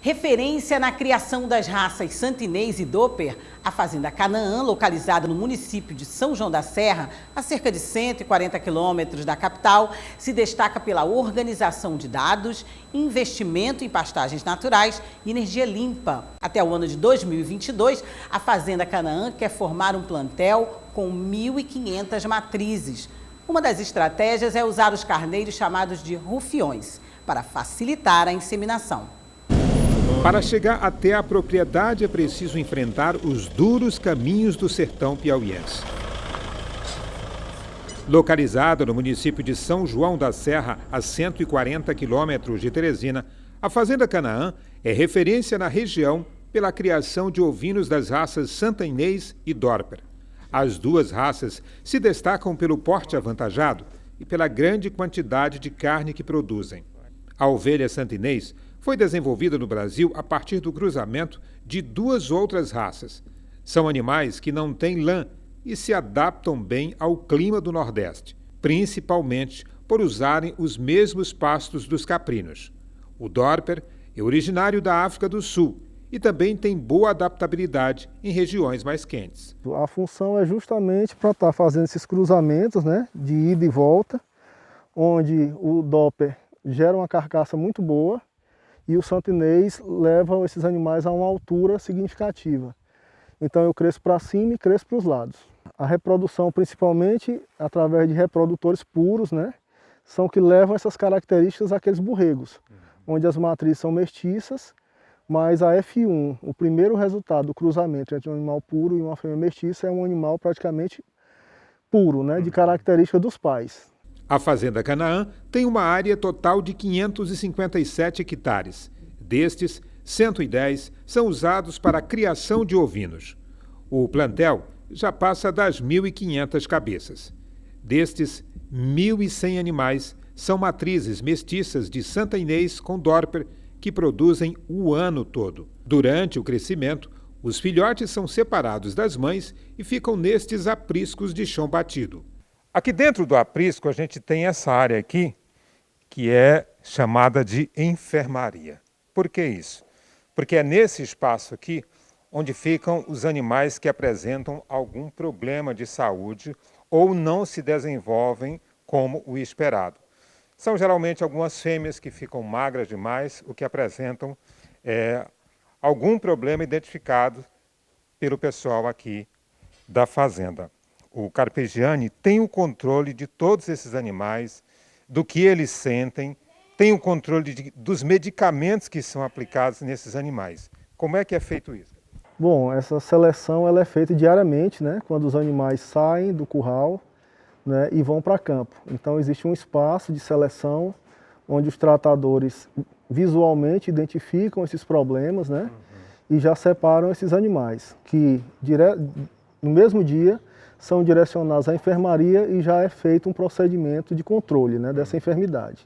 Referência na criação das raças Santa Inês e Doppler, a Fazenda Canaã, localizada no município de São João da Serra, a cerca de 140 quilômetros da capital, se destaca pela organização de dados, investimento em pastagens naturais e energia limpa. Até o ano de 2022, a Fazenda Canaã quer formar um plantel com 1.500 matrizes. Uma das estratégias é usar os carneiros chamados de rufiões, para facilitar a inseminação. Para chegar até a propriedade é preciso enfrentar os duros caminhos do sertão piauiense. Localizada no município de São João da Serra, a 140 quilômetros de Teresina, a Fazenda Canaã é referência na região pela criação de ovinos das raças Santa Inês e Doppler. As duas raças se destacam pelo porte avantajado e pela grande quantidade de carne que produzem. A ovelha Santa Inês foi desenvolvida no Brasil a partir do cruzamento de duas outras raças. São animais que não têm lã e se adaptam bem ao clima do Nordeste, principalmente por usarem os mesmos pastos dos caprinos. O Doppler é originário da África do Sul e também tem boa adaptabilidade em regiões mais quentes. A função é justamente para estar fazendo esses cruzamentos, né, de ida e volta, onde o Doppler gera uma carcaça muito boa e o Santa Inês leva esses animais a uma altura significativa. Então eu cresço para cima e cresço para os lados. A reprodução, principalmente através de reprodutores puros, né, são que levam essas características àqueles borregos, onde as matrizes são mestiças, mas a F1, o primeiro resultado do cruzamento entre um animal puro e uma fêmea mestiça, é um animal praticamente puro, né, de característica dos pais. A Fazenda Canaã tem uma área total de 557 hectares. Destes, 110 são usados para a criação de ovinos. O plantel já passa das 1.500 cabeças. Destes, 1.100 animais são matrizes mestiças de Santa Inês com Doppler, que produzem o ano todo. Durante o crescimento, os filhotes são separados das mães e ficam nestes apriscos de chão batido. Aqui dentro do aprisco a gente tem essa área aqui, que é chamada de enfermaria. Por que isso? Porque é nesse espaço aqui onde ficam os animais que apresentam algum problema de saúde ou não se desenvolvem como o esperado. São geralmente algumas fêmeas que ficam magras demais, o que apresentam algum problema identificado pelo pessoal aqui da fazenda. O Carpegiani tem o controle de todos esses animais, do que eles sentem, tem o controle dos medicamentos que são aplicados nesses animais. Como é que é feito isso? Bom, essa seleção ela é feita diariamente, né, quando os animais saem do curral, né, e vão para campo. Então existe um espaço de seleção onde os tratadores visualmente identificam esses problemas, né, e já separam esses animais, que no mesmo dia são direcionados à enfermaria e já é feito um procedimento de controle, né, dessa enfermidade.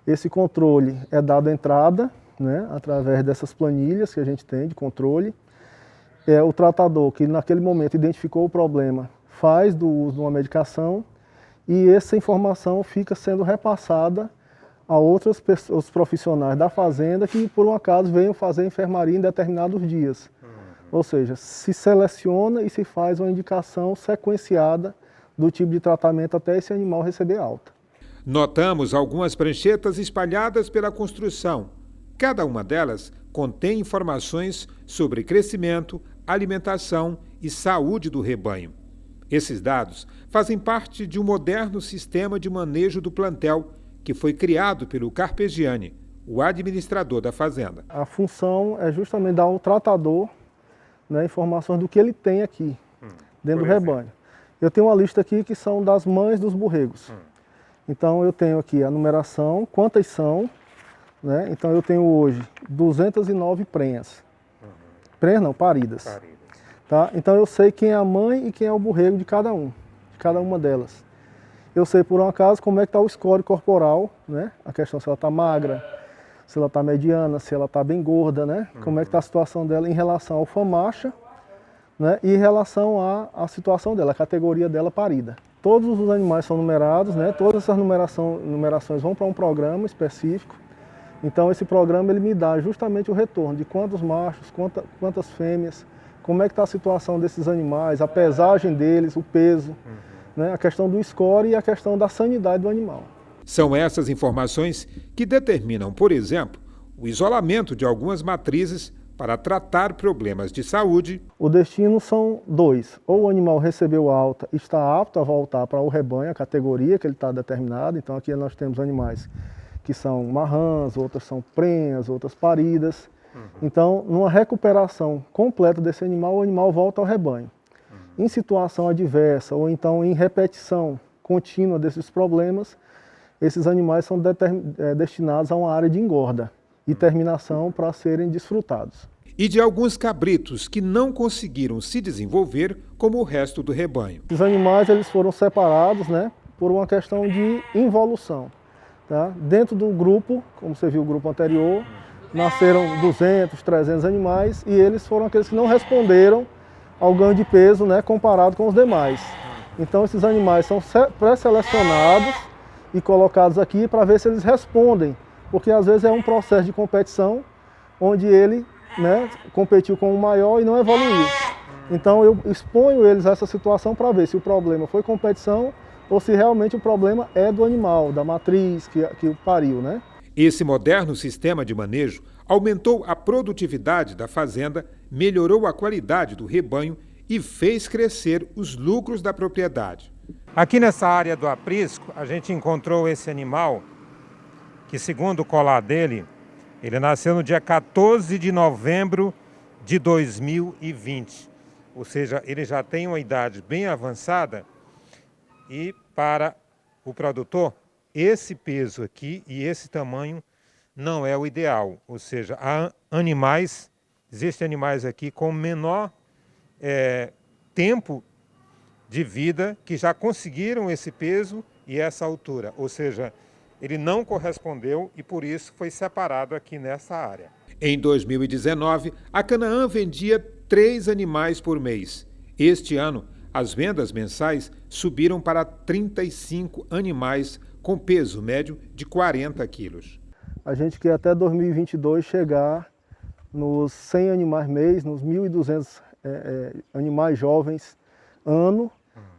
Esse controle é dado entrada, né, através dessas planilhas que a gente tem de controle. O tratador que naquele momento identificou o problema faz do uso de uma medicação e essa informação fica sendo repassada a outros profissionais da fazenda que por um acaso venham fazer enfermaria em determinados dias. Ou seja, se seleciona e se faz uma indicação sequenciada do tipo de tratamento até esse animal receber alta. Notamos algumas pranchetas espalhadas pela construção. Cada uma delas contém informações sobre crescimento, alimentação e saúde do rebanho. Esses dados fazem parte de um moderno sistema de manejo do plantel que foi criado pelo Carpegiani, o administrador da fazenda. A função é justamente dar ao tratador, né, informações do que ele tem aqui, dentro do rebanho. Eu tenho uma lista aqui que são das mães dos borregos. Então eu tenho aqui a numeração, quantas são, né? Então eu tenho hoje 209 prenhas. Prenhas não, paridas. Tá? Então eu sei quem é a mãe e quem é o borrego de cada uma delas. Eu sei por um acaso como é que está o score corporal, né? A questão se ela está magra, se ela está mediana, se ela está bem gorda, né? Como é que está a situação dela em relação ao FAMACHA, né? E em relação à situação dela, a categoria dela parida. Todos os animais são numerados, né? Todas essas numerações vão para um programa específico Então esse programa ele me dá justamente o retorno de quantos machos, quantas fêmeas, como é que está a situação desses animais, a pesagem deles, o peso, né, a questão do score e a questão da sanidade do animal. São essas informações que determinam, por exemplo, o isolamento de algumas matrizes para tratar problemas de saúde. O destino são dois: ou o animal recebeu alta e está apto a voltar para o rebanho, a categoria que ele está determinado. Então aqui nós temos animais que são marrãs, outras são prenhas, outras paridas. Então, numa recuperação completa desse animal, o animal volta ao rebanho. Em situação adversa ou então em repetição contínua desses problemas, esses animais são destinados a uma área de engorda e terminação para serem desfrutados. E de alguns cabritos que não conseguiram se desenvolver como o resto do rebanho. Os animais eles foram separados, né, por uma questão de involução. Tá? Dentro do grupo, como você viu o grupo anterior, nasceram 200, 300 animais e eles foram aqueles que não responderam ao ganho de peso, né, comparado com os demais. Então esses animais são pré-selecionados e colocados aqui para ver se eles respondem, porque às vezes é um processo de competição onde ele, né, competiu com o maior e não evoluiu. Então eu exponho eles a essa situação para ver se o problema foi competição ou se realmente o problema é do animal, da matriz que o pariu, né? Esse moderno sistema de manejo aumentou a produtividade da fazenda, melhorou a qualidade do rebanho e fez crescer os lucros da propriedade. Aqui nessa área do aprisco, a gente encontrou esse animal que, segundo o colar dele, ele nasceu no dia 14 de novembro de 2020. Ou seja, ele já tem uma idade bem avançada e para o produtor, esse peso aqui e esse tamanho não é o ideal. Ou seja, existem animais aqui com menor tempo de vida que já conseguiram esse peso e essa altura. Ou seja, ele não correspondeu e por isso foi separado aqui nessa área. Em 2019, a Canaã vendia 3 animais por mês. Este ano, as vendas mensais subiram para 35 animais com peso médio de 40 quilos. A gente quer até 2022 chegar nos 100 animais mês, nos 1.200 animais jovens ano,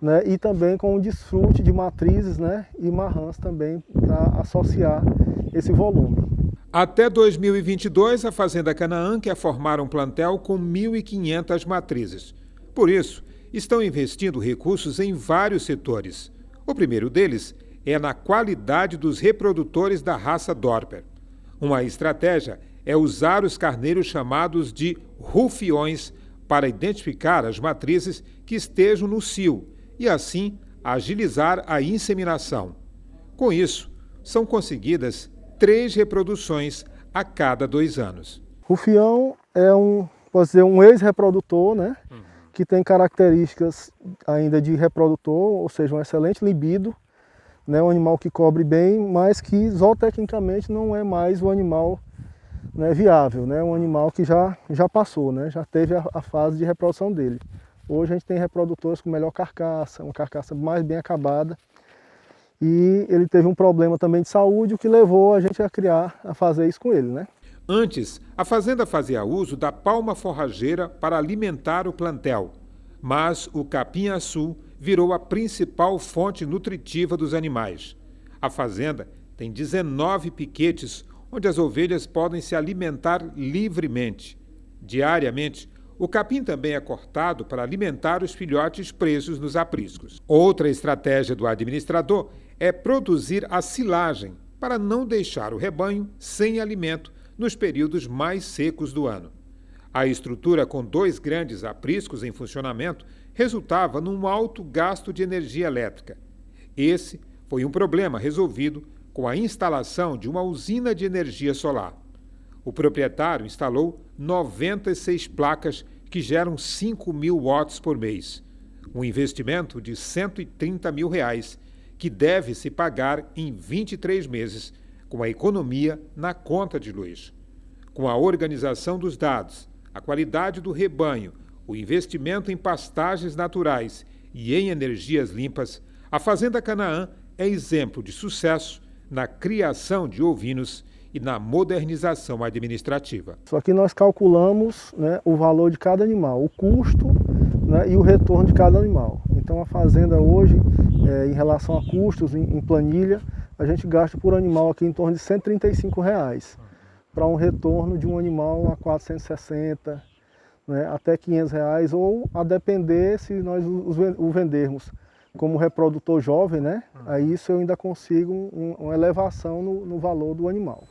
né, e também com o desfrute de matrizes, né, e marrãs também para associar esse volume. Até 2022, a Fazenda Canaã quer formar um plantel com 1.500 matrizes. Por isso, estão investindo recursos em vários setores. O primeiro deles é na qualidade dos reprodutores da raça Dorper. Uma estratégia é usar os carneiros chamados de rufiões para identificar as matrizes que estejam no cio e, assim, agilizar a inseminação. Com isso, são conseguidas 3 reproduções a cada 2 anos. Rufião é um ex-reprodutor, né, que tem características ainda de reprodutor, ou seja, um excelente libido, né, um animal que cobre bem, mas que zootecnicamente não é mais o animal, né, viável, né, um animal que já passou, né, já teve a fase de reprodução dele. Hoje a gente tem reprodutores com melhor carcaça, uma carcaça mais bem acabada, e ele teve um problema também de saúde, o que levou a gente a fazer isso com ele, né? Antes, a fazenda fazia uso da palma forrageira para alimentar o plantel, mas o capim-açu virou a principal fonte nutritiva dos animais. A fazenda tem 19 piquetes onde as ovelhas podem se alimentar livremente. Diariamente, o capim também é cortado para alimentar os filhotes presos nos apriscos. Outra estratégia do administrador é produzir a silagem para não deixar o rebanho sem alimento nos períodos mais secos do ano. A estrutura com 2 grandes apriscos em funcionamento resultava num alto gasto de energia elétrica. Esse foi um problema resolvido com a instalação de uma usina de energia solar. O proprietário instalou 96 placas que geram 5.000 watts por mês, um investimento de R$ 130 mil, que deve se pagar em 23 meses, com a economia na conta de luz. Com a organização dos dados, a qualidade do rebanho, o investimento em pastagens naturais e em energias limpas, a Fazenda Canaã é exemplo de sucesso na criação de ovinos e na modernização administrativa. Só que nós calculamos, né, o valor de cada animal, o custo, né, e o retorno de cada animal. Então a fazenda hoje, em relação a custos, em planilha, a gente gasta por animal aqui em torno de R$ 135,00 para um retorno de um animal a 460, né, até R$ 500,00, ou a depender se nós o vendermos como reprodutor jovem, né, aí isso eu ainda consigo uma elevação no valor do animal.